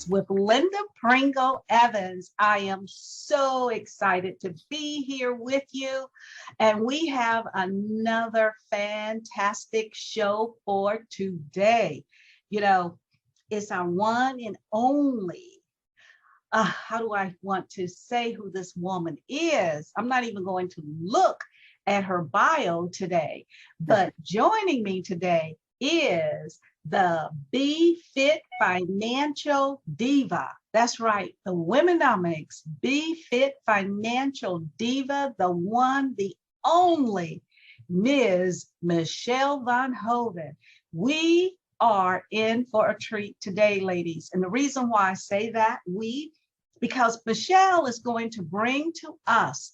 Yes, with Linda Pringle Evans. I am so excited to be here with you. And we have another fantastic show for today. You know, it's our one and only. How do I want to say who this woman is? I'm not even going to look at her bio today, but joining me today is the Be Fit Financial Diva. That's right, the WomeNomics Be Fit Financial Diva, the one, the only Ms. Michele Von Hoven. We are in for a treat today, ladies. And the reason why I say that, because Michele is going to bring to us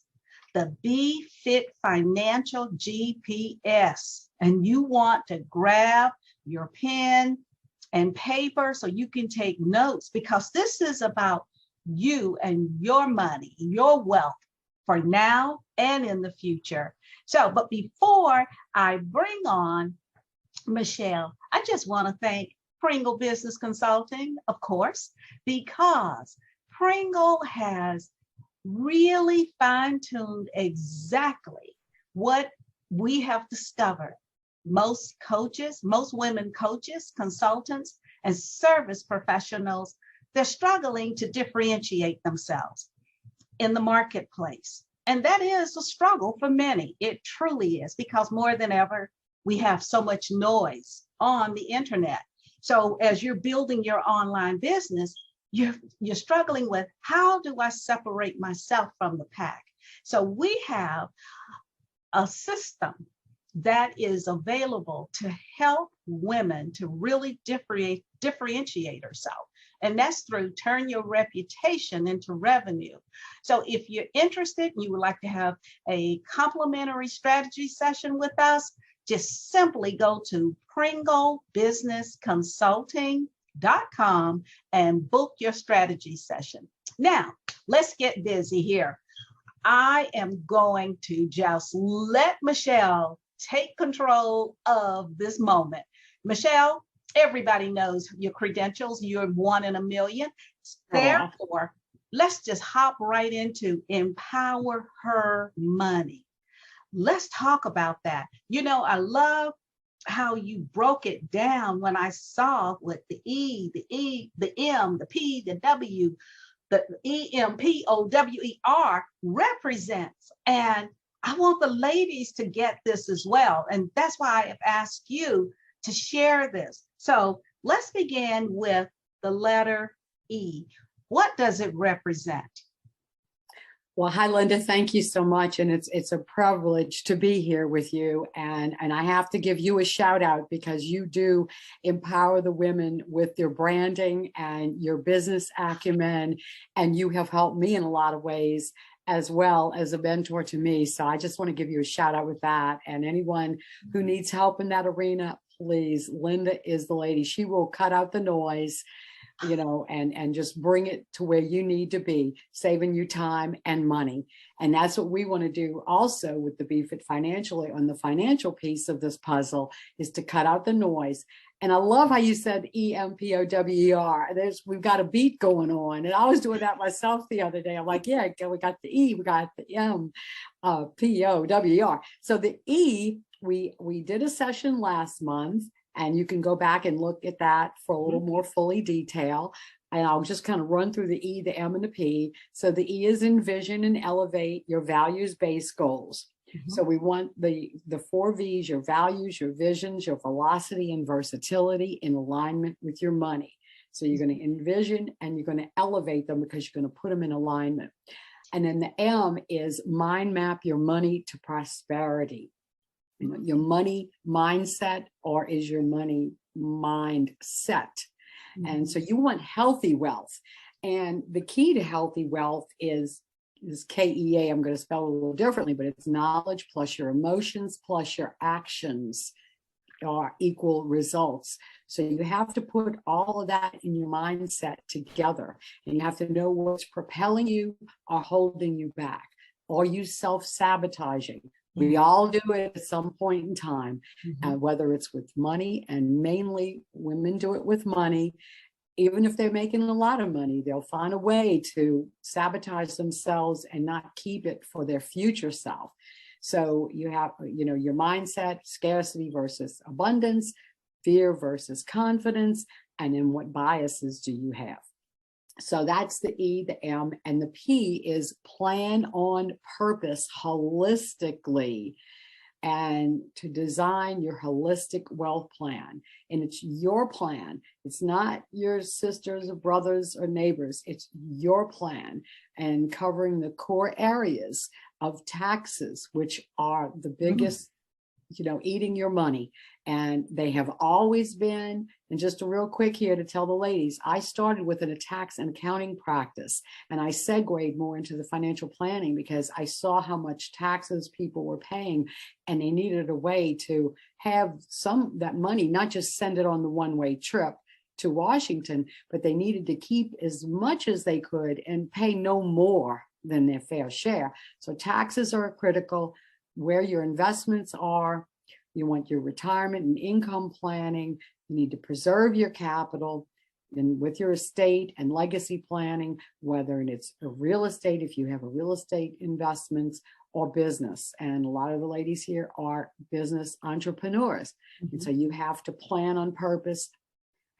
the Be Fit Financial GPS. And you want to grab your pen and paper so you can take notes, because this is about you and your money, your wealth for now and in the future. So, but before I bring on Michele, I just want to thank Pringle Business Consulting, of course, because Pringle has really fine-tuned exactly what we have discovered. Most coaches, most women coaches, consultants, and service professionals, they're struggling to differentiate themselves in the marketplace. And that is a struggle for many. It truly is, because more than ever, we have so much noise on the internet. So as you're building your online business, you're struggling with, how do I separate myself from the pack? So we have a system that is available to help women to really differentiate herself. And that's through turn your reputation into revenue. So if you're interested and you would like to have a complimentary strategy session with us, just simply go to pringlebusinessconsulting.com and book your strategy session. Now, let's get busy here. I am going to just let Michele take control of this moment. Michele, everybody knows your credentials. You're one in a million. Therefore, let's just hop right into Empower Her Money. Let's talk about that. You know, I love how you broke it down when I saw what the E, the M, the P, the W, the EMPOWER represents. And I want the ladies to get this as well. And that's why I've asked you to share this. So let's begin with the letter E. What does it represent? Well, hi, Linda. Thank you so much. And it's a privilege to be here with you. And I have to give you a shout out, because you do empower the women with your branding and your business acumen. And you have helped me in a lot of ways, as well as a mentor to me. So I just want to give you a shout out with that. And anyone who needs help in that arena, please, Linda is the lady. She will cut out the noise, you know, and just bring it to where you need to be, saving you time and money. And that's what we want to do also with the Be Fit Financially on the financial piece of this puzzle, is to cut out the noise. And I love how you said EMPOWER. We've got a beat going on. And I was doing that myself the other day. I'm like, yeah, we got the E, we got the M, POWER. So the E, we did a session last month, and you can go back and look at that for a little more fully detail. And I'll just kind of run through the E, the M, and the P. So the E is envision and elevate your values-based goals. Mm-hmm. So we want the 4 V's, your values, your visions, your velocity, and versatility in alignment with your money. So you're going to envision and you're going to elevate them, because you're going to put them in alignment. And then the M is mind map your money to prosperity. You know, your money mindset, or is your money mind set? Mm-hmm. And so you want healthy wealth. And the key to healthy wealth is KEA. I'm going to spell it a little differently, but it's knowledge plus your emotions plus your actions are equal results. So you have to put all of that in your mindset together, and you have to know what's propelling you or holding you back. Are you self-sabotaging? We all do it at some point in time, whether it's with money, and mainly women do it with money. even if they're making a lot of money, they'll find a way to sabotage themselves and not keep it for their future self. So you have, your mindset, scarcity versus abundance, fear versus confidence, and then what biases do you have? So that's the E, the M, and the P is plan on purpose holistically, and to design your holistic wealth plan. And it's your plan. It's not your sisters or brothers or neighbors. It's your plan, and covering the core areas of taxes, which are the biggest, eating your money. And they have always been. And just a real quick here to tell the ladies, I started with a tax and accounting practice, and I segued more into the financial planning because I saw how much taxes people were paying, and they needed a way to have that money, not just send it on the one-way trip to Washington, but they needed to keep as much as they could and pay no more than their fair share. So taxes are critical. Where your investments are, you want your retirement and income planning. You need to preserve your capital, and with your estate and legacy planning, whether it's a real estate, if you have a real estate investments, or business. And a lot of the ladies here are business entrepreneurs. And so you have to plan on purpose.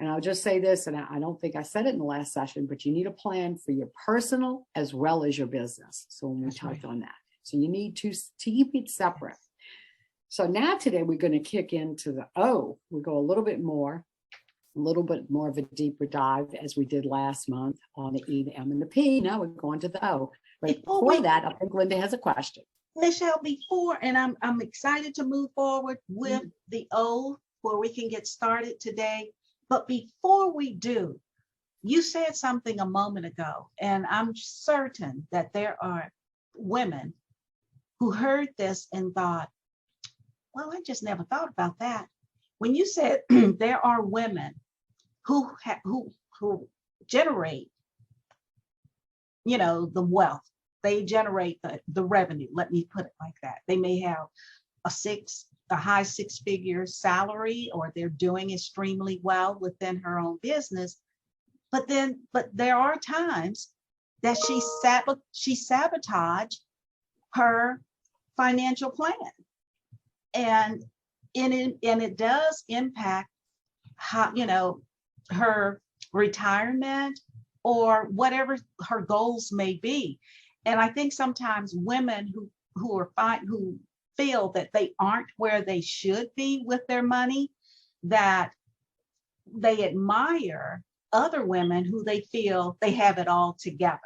And I'll just say this, and I don't think I said it in the last session, but you need a plan for your personal as well as your business. So when we touch on that. So you need to keep it separate. So now today we're going to kick into the O. We'll go a little bit more of a deeper dive as we did last month on the E, the M, and the P. Now we're going to the O. But before that, I think Linda has a question. Michele, and I'm excited to move forward with the O, where we can get started today. But before we do, you said something a moment ago, and I'm certain that there are women who heard this and thought, well, I just never thought about that. When you said there are women who generate, the wealth, they generate the revenue. Let me put it like that. They may have a high six-figure salary, or they're doing extremely well within her own business. But there are times that she sabotaged her financial plan, and it does impact how, her retirement or whatever her goals may be. And I think sometimes women who feel that they aren't where they should be with their money, that they admire other women who they feel they have it all together.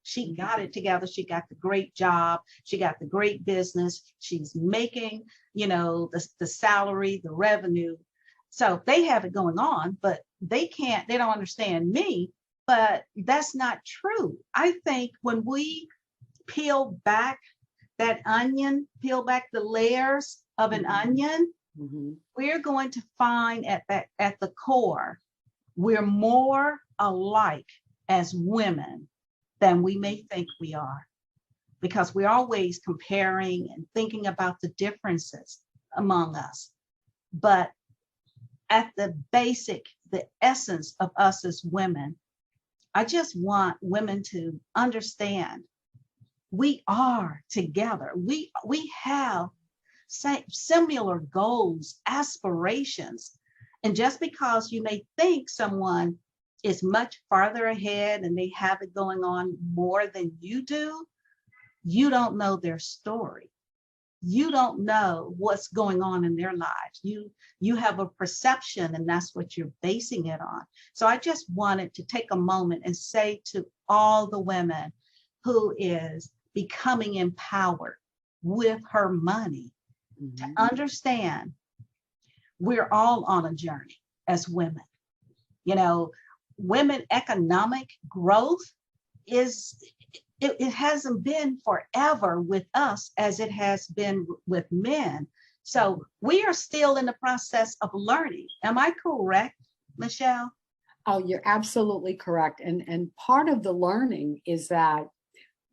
She got it together. She got the great job. She got the great business. She's making, the salary, the revenue. So they have it going on, but they don't understand me. But that's not true. I think when we peel back that onion, peel back the layers of an onion, we're going to find at the core, we're more alike as women than we may think we are, because we're always comparing and thinking about the differences among us. But at the basic, the essence of us as women, I just want women to understand we are together. We have similar goals, aspirations. And just because you may think someone is much farther ahead and they have it going on more than you do, you don't know their story. You don't know what's going on in their lives. You have a perception, and that's what you're basing it on. So I just wanted to take a moment and say to all the women who is becoming empowered with her money, to understand we're all on a journey as women. Women economic growth it hasn't been forever with us as it has been with men. So we are still in the process of learning. Am I correct, Michele? Oh, you're absolutely correct. And part of the learning is that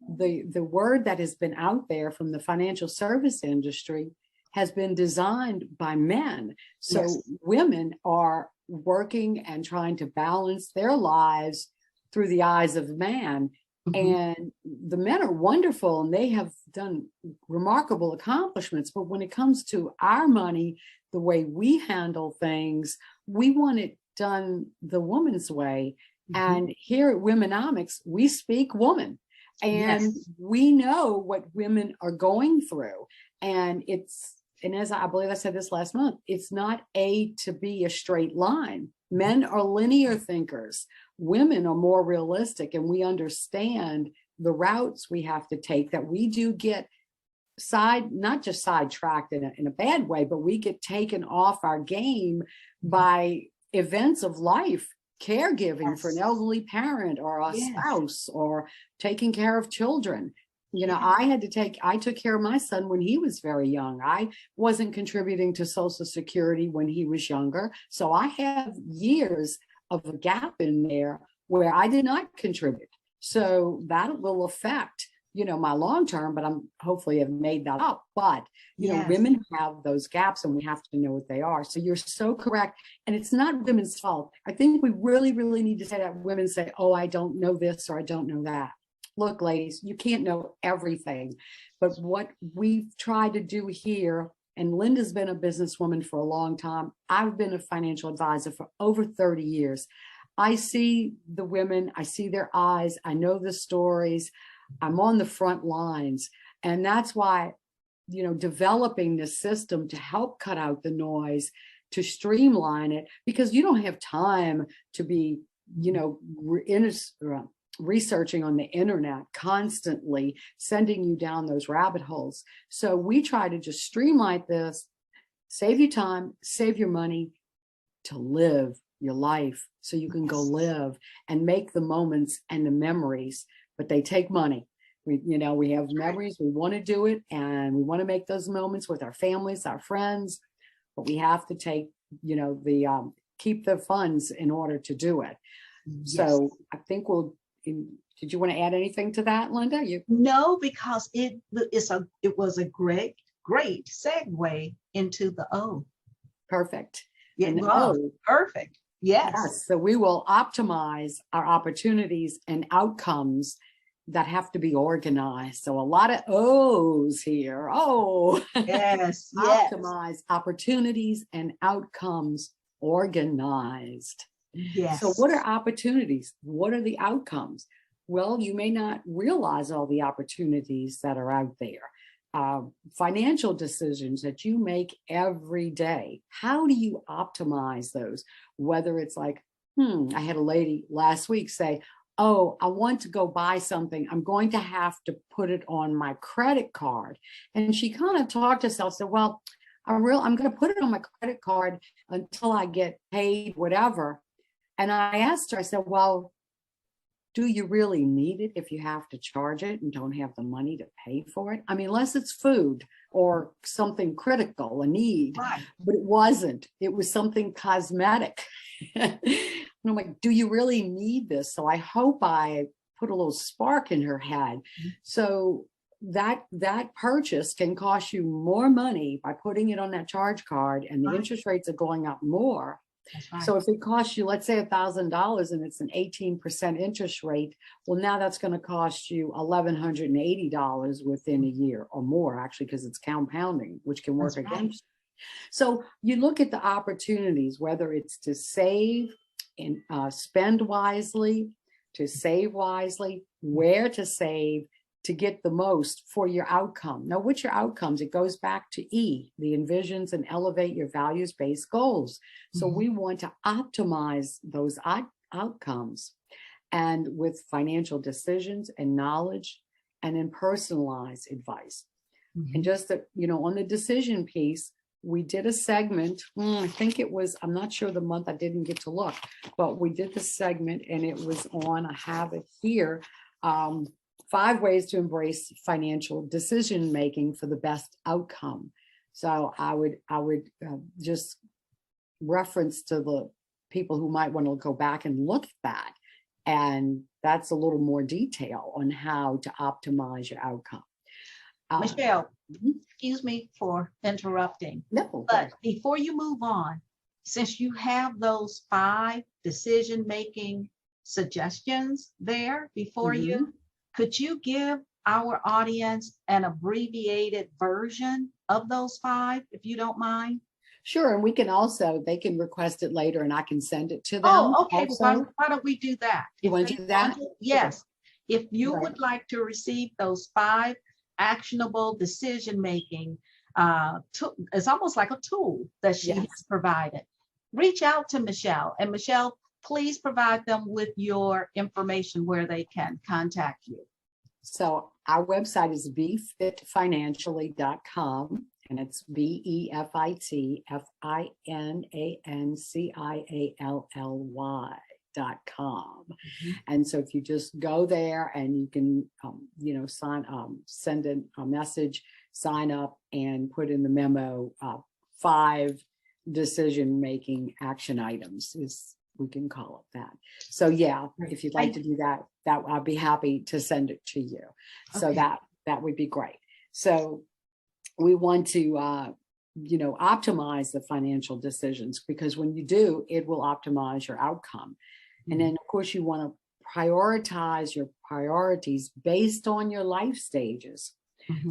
the word that has been out there from the financial service industry has been designed by men. So women are working and trying to balance their lives through the eyes of man. And the men are wonderful and they have done remarkable accomplishments. But when it comes to our money, the way we handle things, we want it done the woman's way. And here at WomeNomics, we speak woman. And we know what women are going through. And as I believe I said this last month, it's not A to B a straight line. Men are linear thinkers. Women are more realistic, and we understand the routes we have to take, that we do get not just sidetracked in a bad way, but we get taken off our game by events of life, caregiving for an elderly parent or a spouse, or taking care of children. You know, I took care of my son when he was very young. I wasn't contributing to Social Security when he was younger. So I have years of a gap in there where I did not contribute. So that will affect, you know, my long term, but I'm hopefully have made that up. But, you know, women have those gaps and we have to know what they are. So you're so correct. And it's not women's fault. I think we really, really need to say that women say, oh, I don't know this or I don't know that. Look, ladies, you can't know everything. But what we've tried to do here, and Linda's been a businesswoman for a long time. I've been a financial advisor for over 30 years. I see the women, I see their eyes, I know the stories, I'm on the front lines. And that's why, you know, developing this system to help cut out the noise, to streamline it, because you don't have time to be, you know, researching on the internet constantly, sending you down those rabbit holes. So we try to just streamline this, save you time, save your money to live your life so you can go live and make the moments and the memories, but they take money. We have memories, we want to do it, and we want to make those moments with our families, our friends, but we have to take, you know, keep the funds in order to do it. So I think did you want to add anything to that, Linda? No, because it was a great segue into the O. Perfect. Perfect. Yes. So we will optimize our opportunities and outcomes that have to be organized. So a lot of O's here. Oh, yes. Optimize opportunities and outcomes organized. Yes. So what are opportunities? What are the outcomes? Well, you may not realize all the opportunities that are out there. Financial decisions that you make every day. How do you optimize those? Whether it's like, I had a lady last week say, oh, I want to go buy something. I'm going to have to put it on my credit card. And she kind of talked to herself, said, well, I'm going to put it on my credit card until I get paid, whatever. And I asked her, I said, well, do you really need it if you have to charge it and don't have the money to pay for it? I mean, unless it's food or something critical, a need, right. But it wasn't. It was something cosmetic. And I'm like, do you really need this? So I hope I put a little spark in her head. So that purchase can cost you more money by putting it on that charge card, and the interest rates are going up more. Right. So if it costs you, let's say $1,000 and it's an 18% interest rate, well, now that's going to cost you $1,180 within a year or more, actually, because it's compounding, which can work against you. So you look at the opportunities, whether it's to save and spend wisely, to save wisely, where to save, to get the most for your outcome. Now, what's your outcomes? It goes back to E, the envisions and elevate your values-based goals. So we want to optimize those outcomes, and with financial decisions and knowledge, and then personalized advice. And just that, on the decision piece, we did a segment. I think it was, I'm not sure the month, I didn't get to look, but we did the segment and it was on, I have it here, 5 ways to embrace financial decision making for the best outcome. So I would just reference to the people who might want to go back and look at that. And that's a little more detail on how to optimize your outcome. Michele, excuse me for interrupting. No, but before you move on, since you have those 5 decision-making suggestions there before you, could you give our audience an abbreviated version of those 5, if you don't mind? Sure, and we can also, they can request it later and I can send it to them Oh, okay. also. Why don't we do that? You want to do that? Yes. If you Right. would like to receive those 5 actionable decision-making, it's almost like a tool that she Yes. has provided. Reach out to Michele, and Michele, please provide them with your information where they can contact you. So our website is befitfinancially.com, and it's BEFITFINANCIALLY.com. And so if you just go there and you can, send a message, sign up and put in the memo, 5 decision-making action items is, we can call it that. So yeah, if you'd like to do that, I'll be happy to send it to you. So Okay. that would be great. So we want to, optimize the financial decisions, because when you do, it will optimize your outcome. And then of course you want to prioritize your priorities based on your life stages.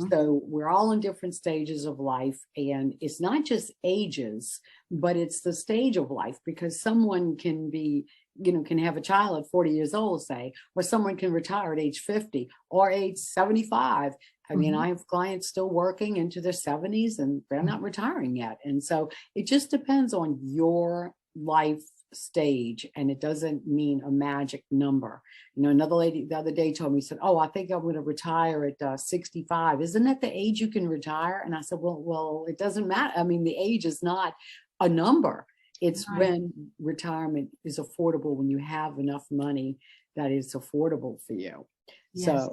So we're all in different stages of life, and it's not just ages, but it's the stage of life, because someone can be, can have a child at 40 years old, say, or someone can retire at age 50 or age 75. I mean, I have clients still working into their 70s and they're not retiring yet. And so it just depends on your life stage, and it doesn't mean a magic number. Another lady the other day told me, said, "Oh, I think I'm going to retire at 65. Isn't that the age you can retire?" And I said, well, it doesn't matter. I mean, the age is not a number. It's Right. when retirement is affordable, when you have enough money that is affordable for you. Yes.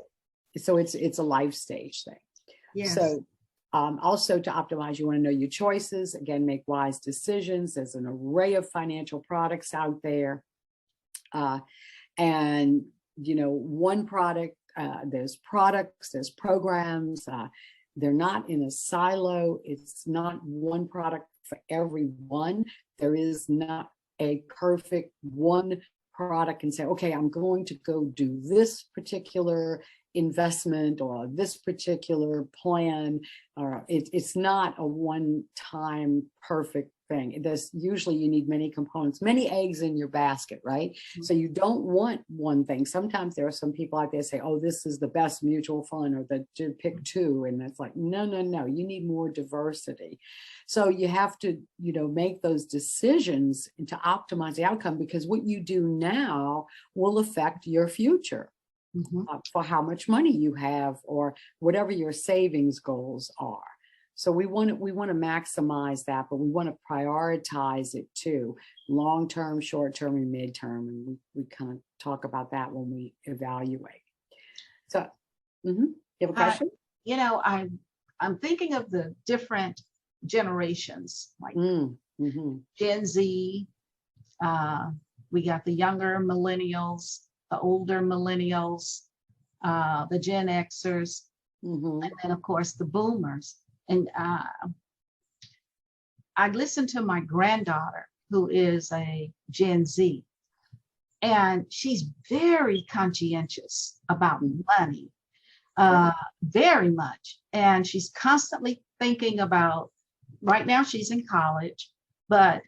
So it's a life stage thing. Yes. So also, to optimize, you want to know your choices. Again, make wise decisions. There's an array of financial products out there. And, one product, there's products, there's programs. They're not in a silo. It's not one product for everyone. There is not a perfect one product and say, okay, I'm going to go do this particular investment or this particular plan. It's not a one-time perfect thing. There's usually, you need many components, many eggs in your basket, right? So you don't want one thing. Sometimes there are some people out there say, oh, this is the best mutual fund, or the pick 2. And it's like, no, you need more diversity. So you have to, make those decisions to optimize the outcome, because what you do now will affect your future. For how much money you have, or whatever your savings goals are. So we want to maximize that, but we want to prioritize it too, long-term, short-term, and mid-term. And we kind of talk about that when we evaluate. So, you have a question? I'm thinking of the different generations, like Gen Z. We got the younger millennials, the older millennials, the Gen Xers, and then of course the boomers. And I listened to my granddaughter, who is a Gen Z, and she's very conscientious about money, very much. And she's constantly thinking about, right now she's in college, but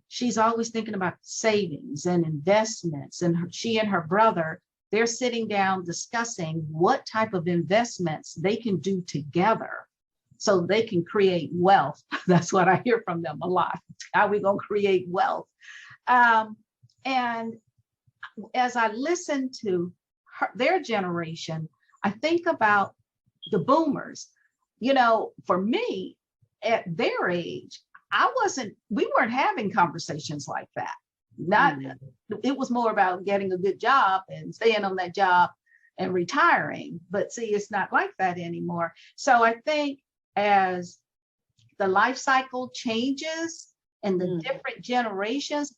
she's always thinking about savings and investments. And she and her brother, they're sitting down discussing what type of investments they can do together so they can create wealth. That's what I hear from them a lot. How are we going to create wealth? And as I listen to their generation, I think about the boomers. For me, at their age, we weren't having conversations like that. It was more about getting a good job and staying on that job and retiring. But see, it's not like that anymore. So I think as the life cycle changes and the different generations,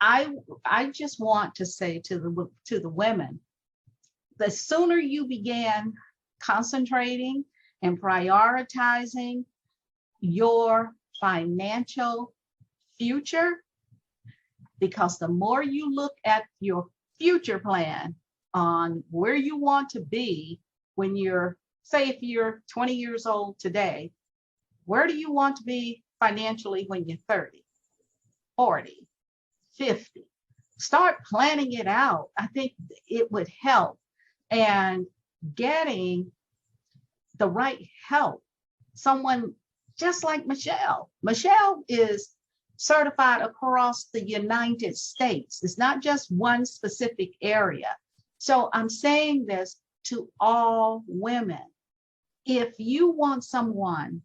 I just want to say to the women, the sooner you began concentrating and prioritizing your financial future, because the more you look at your future plan on where you want to be when you're, say, if you're 20 years old today, where do you want to be financially when you're 30, 40, 50? Start planning it out. I think it would help. And getting the right help, someone just like Michele. Michele is certified across the United States. It's not just one specific area. So I'm saying this to all women. If you want someone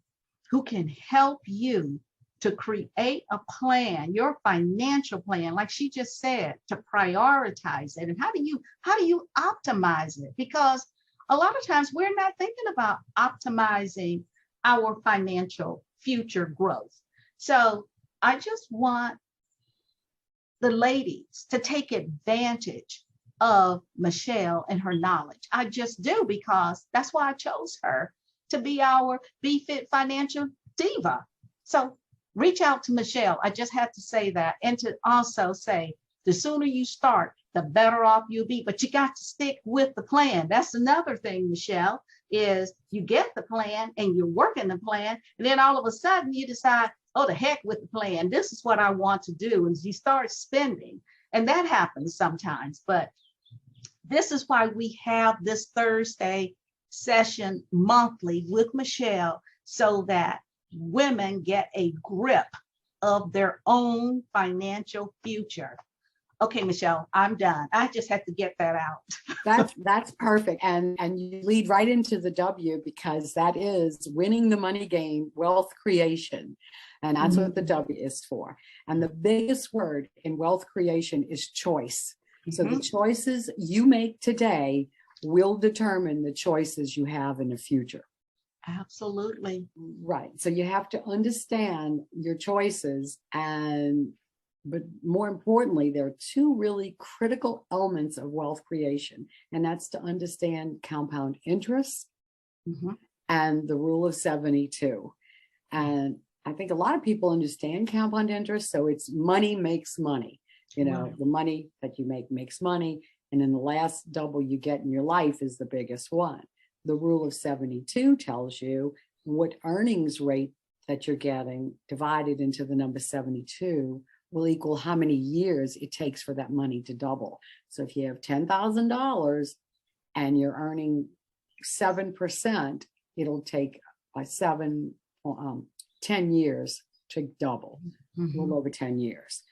who can help you to create a plan, your financial plan, like she just said, to prioritize it. And how do you optimize it? Because a lot of times we're not thinking about optimizing our financial future growth. So I just want the ladies to take advantage of Michele and her knowledge. I just do, because that's why I chose her to be our BFit financial diva. So reach out to Michele. I just have to say that. And to also say, the sooner you start, the better off you'll be. But you got to stick with the plan. That's another thing, Michele, is you get the plan and you're working the plan. And then all of a sudden you decide, oh, the heck with the plan. This is what I want to do. And you start spending. And that happens sometimes. But this is why we have this Thursday session monthly with Michele, so that women get a grip of their own financial future. Okay, Michele, I'm done. I just had to get that out. That's perfect. And you lead right into the W, because that is winning the money game, wealth creation. And that's what the W is for. And the biggest word in wealth creation is choice. So the choices you make today will determine the choices you have in the future. Absolutely. Right. So you have to understand your choices. But more importantly, there are two really critical elements of wealth creation. And that's to understand compound interest and the rule of 72. And I think a lot of people understand compound interest. So it's money makes money. You know, the money that you make makes money. And then the last double you get in your life is the biggest one. The rule of 72 tells you what earnings rate that you're getting divided into the number 72 will equal how many years it takes for that money to double. So if you have $10,000 and you're earning 7%, it'll take 10 years to double, a little over 10 years.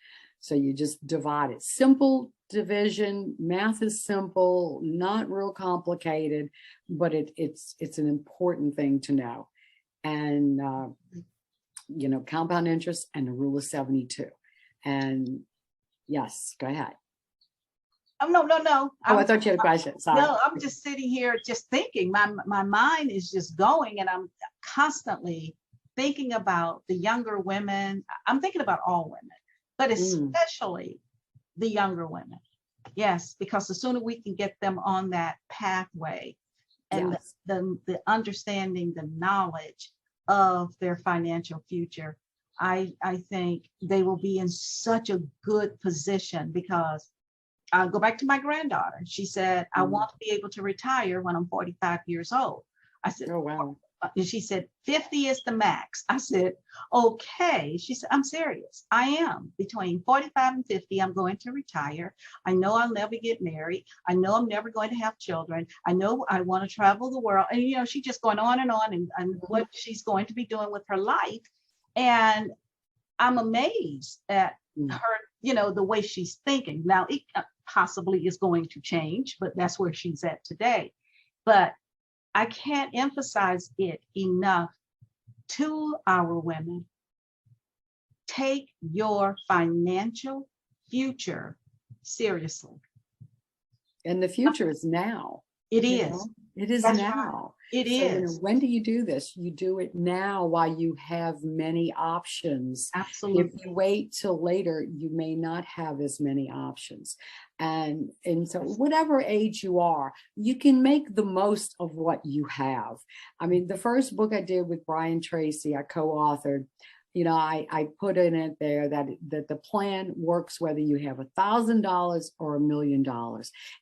So you just divide it. Simple division, math is simple, not real complicated, but it's an important thing to know. And, you know, compound interest and the rule of 72. And yes, go ahead. Oh, no. Oh, I thought you had a question. Sorry. No, I'm just sitting here just thinking. My mind is just going, and I'm constantly thinking about the younger women. I'm thinking about all women, but especially the younger women. Yes, because the sooner we can get them on that pathway and the understanding, the knowledge of their financial future, I think they will be in such a good position. Because I'll go back to my granddaughter. She said, I want to be able to retire when I'm 45 years old. I said, oh, wow. And she said, 50 is the max. I said, okay. She said, I'm serious. I am. Between 45 and 50, I'm going to retire. I know I'll never get married. I know I'm never going to have children. I know I want to travel the world. And, you know, she's just going on and what she's going to be doing with her life. And I'm amazed at her, you know, the way she's thinking. Now, it possibly is going to change, but that's where she's at today. But I can't emphasize it enough to our women. Take your financial future seriously. And the future is now. It is. It is now. It is. You know, when do you do this? You do it now while you have many options. Absolutely. If you wait till later, you may not have as many options. And so whatever age you are, you can make the most of what you have. I mean, the first book I did with Brian Tracy, I co-authored, I put in it there that the plan works whether you have $1,000 or $1 million.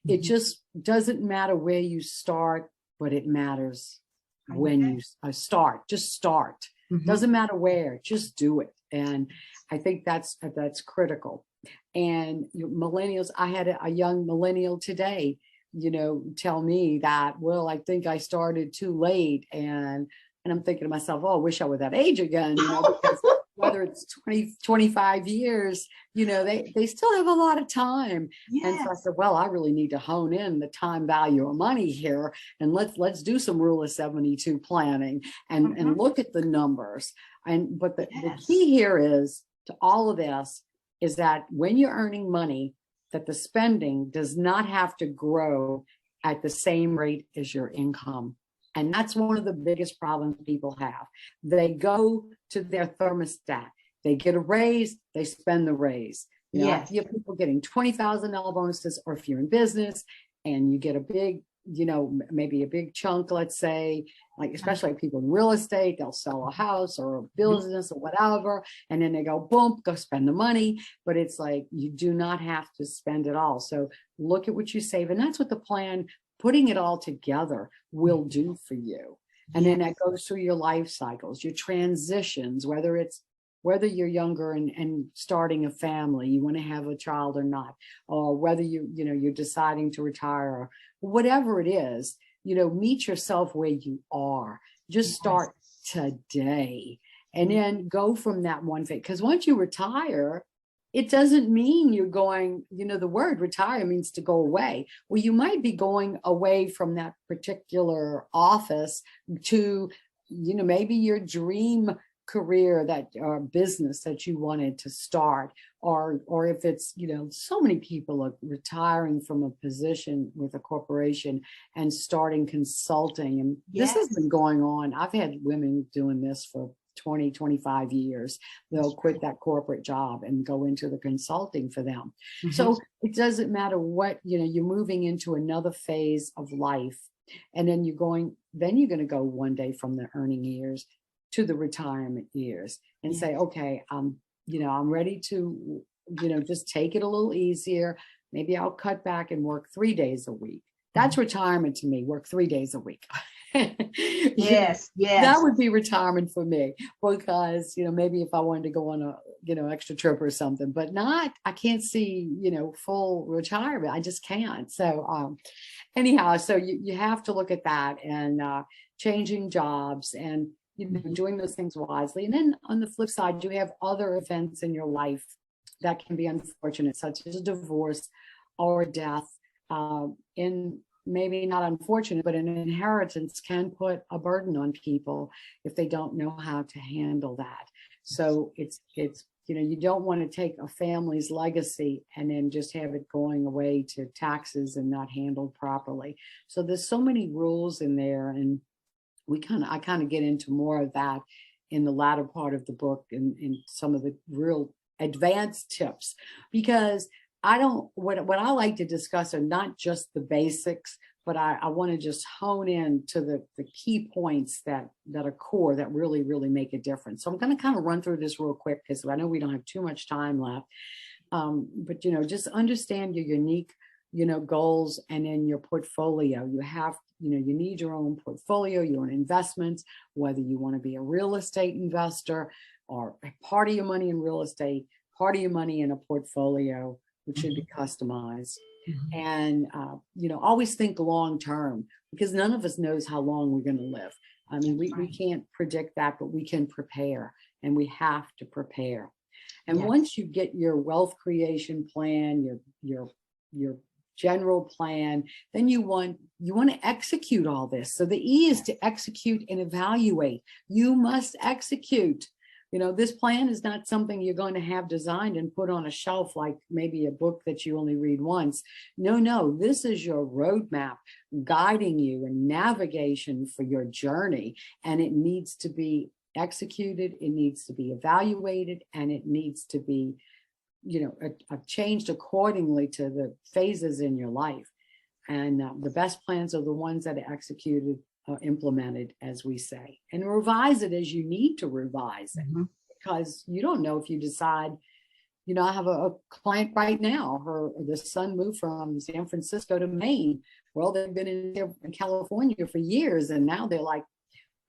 It just doesn't matter where you start, but it matters when you start. Just start. Doesn't matter where, just do it. And I think that's critical. And millennials, I had a young millennial today, tell me that, well, I think I started too late. And I'm thinking to myself, oh, I wish I were that age again, because whether it's 20, 25 years, they still have a lot of time. Yes. And so I said, well, I really need to hone in the time value of money here. And let's do some rule of 72 planning and look at the numbers. But the key here is to all of this is that when you're earning money, that the spending does not have to grow at the same rate as your income. And that's one of the biggest problems people have. They go to their thermostat, they get a raise, they spend the raise. You have people getting $20,000 bonuses, or if you're in business and you get a big, maybe a big chunk, let's say, like especially people in real estate, they'll sell a house or a business or whatever, and then they go, boom, go spend the money. But it's like, you do not have to spend it all. So look at what you save. And that's what the plan, putting it all together, will do for you. And then that goes through your life cycles, your transitions, whether you're younger and starting a family, you want to have a child or not, or whether you're deciding to retire, or whatever it is, meet yourself where you are. Just start today, and then go from that one phase. Because once you retire, it doesn't mean you're going, the word retire means to go away. Well, you might be going away from that particular office to, maybe your dream career or business that you wanted to start, or if it's, so many people are retiring from a position with a corporation and starting consulting. And this has been going on. I've had women doing this for 20, 25 years. They'll quit that corporate job and go into the consulting for them. So it doesn't matter what, you're moving into another phase of life. And then you're going to go one day from the earning years to the retirement years and say, okay, I'm ready to, just take it a little easier. Maybe I'll cut back and work 3 days a week. That's retirement to me, work 3 days a week. Yes. That would be retirement for me, because, maybe if I wanted to go on a, extra trip or something, but I can't see, full retirement. I just can't. So, anyhow, so you have to look at that, and changing jobs and, doing those things wisely. And then on the flip side, you have other events in your life that can be unfortunate, such as a divorce or a death. In maybe not unfortunate, but an inheritance can put a burden on people if they don't know how to handle that. So it's you don't want to take a family's legacy and then just have it going away to taxes and not handled properly. So there's so many rules in there, and I kind of get into more of that in the latter part of the book, and in some of the real advanced tips, because what I like to discuss are not just the basics, but I want to just hone in to the key points that are core, that really, really make a difference. So I'm going to kind of run through this real quick, because I know we don't have too much time left. But, just understand your unique, goals, and in your portfolio. You have, you need your own portfolio, your own investments, whether you want to be a real estate investor or part of your money in real estate, part of your money in a portfolio, which should be customized. And, always think long term, because none of us knows how long we're going to live. I mean, we can't predict that, but we can prepare, and we have to prepare. And once you get your wealth creation plan, your general plan, then you want to execute all this. So the E is to execute and evaluate. You must execute. This plan is not something you're going to have designed and put on a shelf like maybe a book that you only read once. No, this is your roadmap guiding you and navigation for your journey. And it needs to be executed, it needs to be evaluated, and it needs to be, changed accordingly to the phases in your life. And the best plans are the ones that are executed, implemented, as we say, and revise it as you need to revise it. because you don't know if you decide, you know, I have a client right now, the son moved from San Francisco to Maine. Well, they've been in California for years, and now they're like,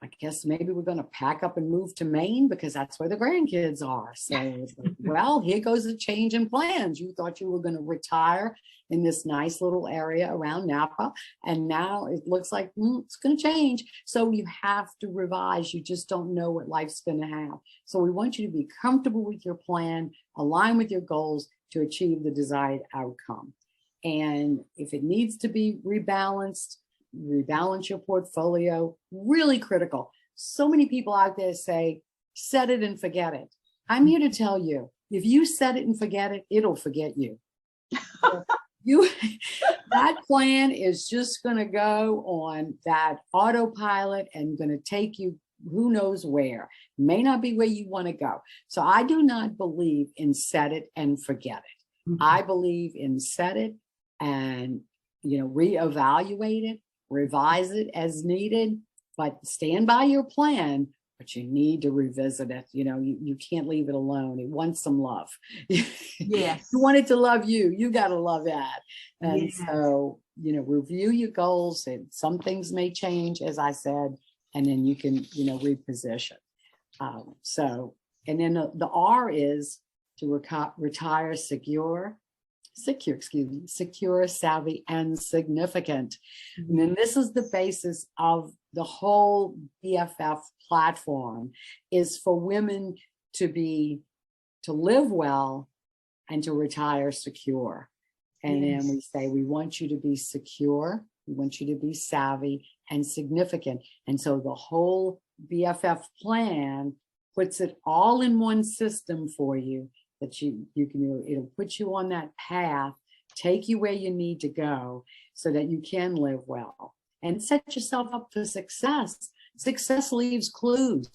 I guess maybe we're going to pack up and move to Maine because that's where the grandkids are. So it's like, well, here goes a change in plans. You thought you were going to retire in this nice little area around Napa, and now it looks like it's going to change. So you have to revise. You just don't know what life's going to have. So we want you to be comfortable with your plan, align with your goals to achieve the desired outcome. And if it needs to be rebalance your portfolio, really critical. So many people out there say, set it and forget it. I'm here to tell you, if you set it and forget it, it'll forget you. That plan is just going to go on that autopilot and going to take you who knows where. May not be where you want to go. So I do not believe in set it and forget it. I believe in set it and, you know, reevaluate it, revise it as needed, but stand by your plan, but you need to revisit it. You know, you can't leave it alone. It wants some love. Yes. You want it to love you. You got to love that. And Yes. so, you know, review your goals. And some things may change, as I said, and then you can, you know, reposition. And then the R is to retire secure, savvy, and significant. And then this is the basis of the whole BFF platform, is for women to live well and to retire secure. And then we say, we want you to be secure, we want you to be savvy and significant. And so the whole BFF plan puts it all in one system for you, that you can, it'll put you on that path, take you where you need to go so that you can live well and set yourself up for success. Success leaves clues.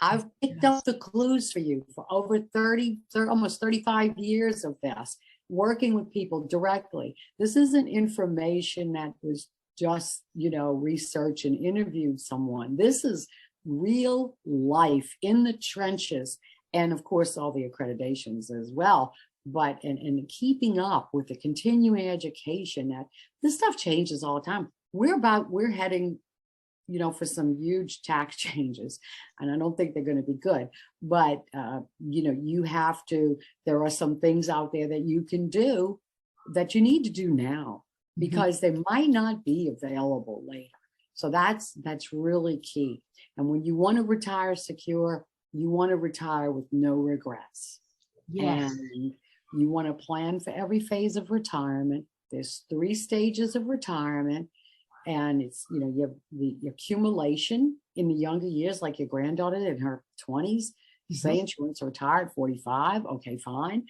I've picked up the clues for you for over 30, almost 35 years of this, working with people directly. This isn't information that was just, you know, research and interviewed someone. This is real life in the trenches. And of course, all the accreditations as well. But and keeping up with the continuing education, that this stuff changes all the time. We're heading, you know, for some huge tax changes, and I don't think they're going to be good. But you know, there are some things out there that you can do that you need to do now, because they might not be available later. So that's really key. And when you want to retire secure, you want to retire with no regrets. Yes. And you want to plan for every phase of retirement. There's 3 stages of retirement. And it's, you know, you have the accumulation in the younger years, like your granddaughter in her 20s, saying she wants to retire at 45. Okay, fine.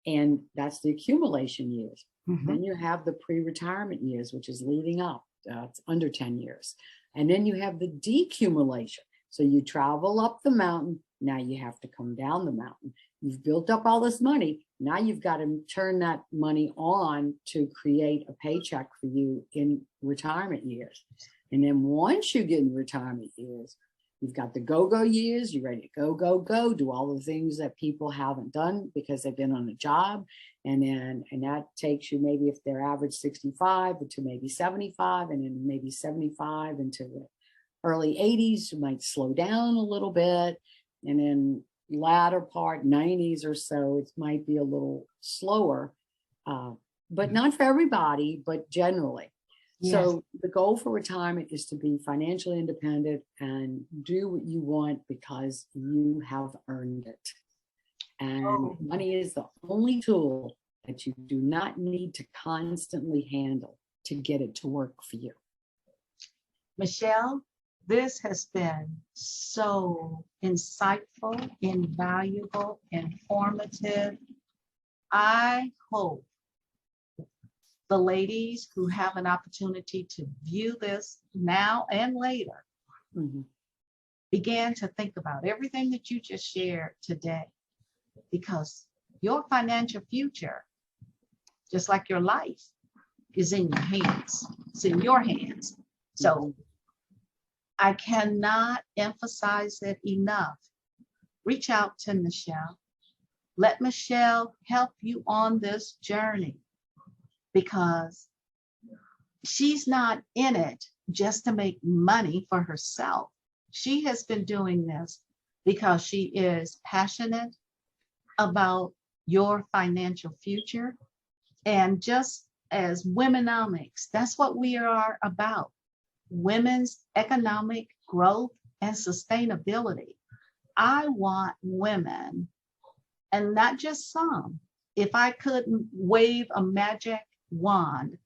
And that's the accumulation years. Then you have the pre-retirement years, which is leading up. It's under 10 years. And then you have the decumulation. So you travel up the mountain. Now you have to come down the mountain. You've built up all this money. Now you've got to turn that money on to create a paycheck for you in retirement years. And then once you get in retirement years, you've got the go-go years. You're ready to go, go, go, do all the things that people haven't done because they've been on a job. And that takes you, maybe if they're average 65 to maybe 75, and then maybe 75 into the early 80s, you might slow down a little bit. And then latter part, 90s or so, it might be a little slower, but not for everybody, but generally. Yes. So the goal for retirement is to be financially independent and do what you want because you have earned it. And money is the only tool that you do not need to constantly handle to get it to work for you. Michele, this has been so insightful, invaluable, informative. I hope the ladies who have an opportunity to view this now and later began to think about everything that you just shared today, because your financial future, just like your life, is in your hands. It's in your hands. So I cannot emphasize it enough. reach out to Michele. Let Michele help you on this journey, because she's not in it just to make money for herself. She has been doing this because she is passionate about your financial future. And just as WomeNomics, that's what we are about: women's economic growth and sustainability. I want women, and not just some. If I could wave a magic wand,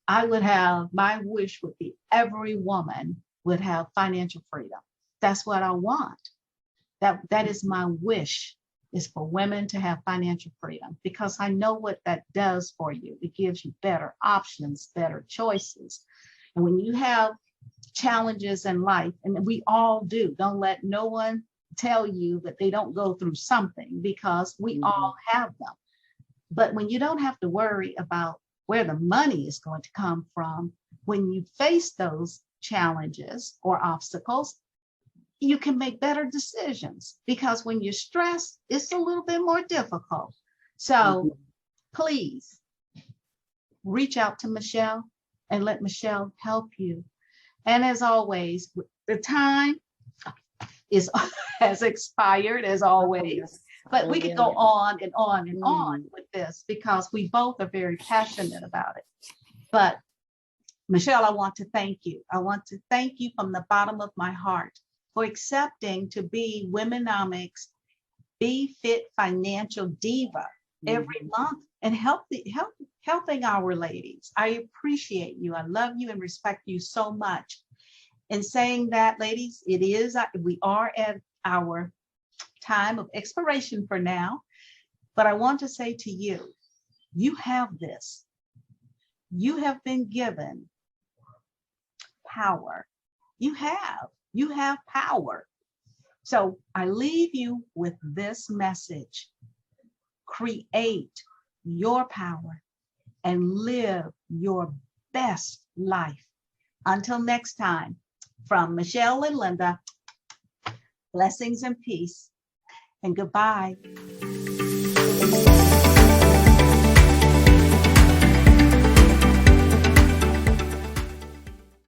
I would have, my wish would be every woman would have financial freedom. That's what I want. That is my wish, is for women to have financial freedom, because I know what that does for you. It gives you better options, better choices. And when you have challenges in life, and we all do, don't let no one tell you that they don't go through something, because we all have them. But when you don't have to worry about where the money is going to come from, when you face those challenges or obstacles, you can make better decisions, because when you're stressed, it's a little bit more difficult. So please reach out to Michele and let Michele help you. And as always, the time has expired, as always, but we could go on and on and on with this, because we both are very passionate about it. But Michele, I want to thank you. I want to thank you from the bottom of my heart for accepting to be WomeNomic's Be Fit Financial Diva every month, and helping our ladies. I appreciate you. I love you and respect you so much. In saying that, ladies, we are at our time of expiration for now, but I want to say to you, you have this. You have been given power. You have power. So I leave you with this message: create your power and live your best life. Until next time, from Michele and Linda, blessings and peace, and goodbye.